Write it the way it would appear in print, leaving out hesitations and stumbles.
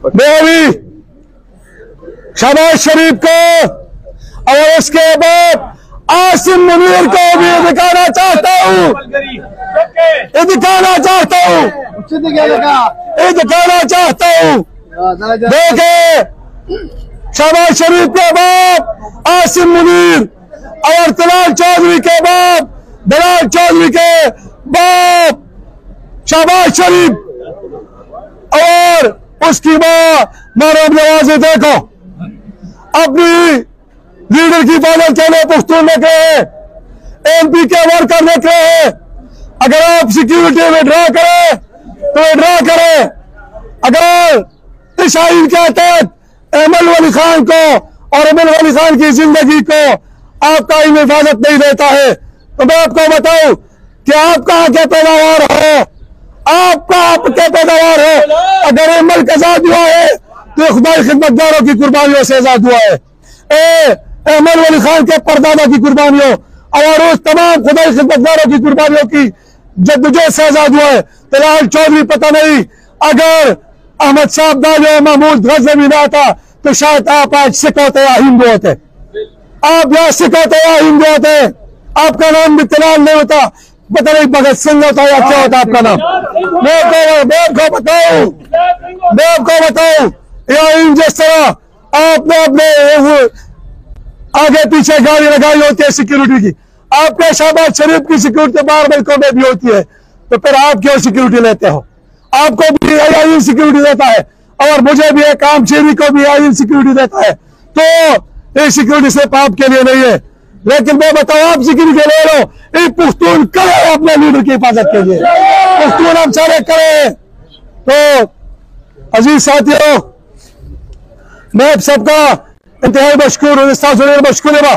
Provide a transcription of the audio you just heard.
मैं अभी शहबाज शरीफ को और उसके बाद आसिम मुनीर को भी दिखाना चाहता हूँ, दिखाना चाहता हूँ, दिखाना चाहता हूँ। देखे शहबाज शरीफ के बाद आसिम मुनीर और दलाल चौधरी के बाद दलाल चौधरी के बाप शहबाज शरीफ और उसकी मां मरियम नवाज। देखो अपनी लीडर की हिफाजत के लिए पुख्तून देख रहे हैं, एमपी के वर्कर देख रहे हैं। अगर आप सिक्योरिटी में ड्रा करें तो ड्रा करें। अगर इस आइन के तहत अहमद वली खान को और अहमद वली खान की जिंदगी को आपका आइन हिफाजत नहीं देता है तो मैं आपको बताऊं कि आप कहाँ के पैदावार हो, आप कहाँ के पैदावार हो। अगर ये मुल्क आजाद हुआ है तो खुदाई खिदमतगारों की कुर्बानियों से आजाद हुआ है। अहमद वली खान के परदादा की कुर्बानियों और उस तमाम खुदाई खिदमतगारों की कुर्बानियों की जद्दोजहद से आजाद हुआ है। दलाल चौधरी पता नहीं अगर अहमद साहब दाजो महमूद गजनवी ना था तो शायद आप आज सिख होते या हिंदू होते। आप यहाँ सिख होते या हिंदू होते, आपका नाम भी तलाल नहीं होता, पता नहीं भगत सिंह होता या क्या होता आपका नाम। मैं आपको बताऊं या जिस तरह आपने अपने आगे पीछे गाड़ी लगाई होती है सिक्योरिटी की, आपके शहबाज शरीफ की सिक्योरिटी बाहर मुल्कों में भी होती है, तो फिर आप क्यों सिक्योरिटी लेते हो? आपको भी आईन सिक्योरिटी देता है और मुझे भी एक आम शहरी को भी आईन सिक्योरिटी देता है, तो ये सिक्योरिटी सिर्फ आपके लिए नहीं है। लेकिन मैं बताऊं आप सिक्योरिटी ले लो, ये पुख्तून करे अपने लीडर की हिफाजत के लिए, पुख्तून हम सारे करें। तो अजीज साथियों, मैं सबका इंतहाई मशकूर हूँ, मशकूर है।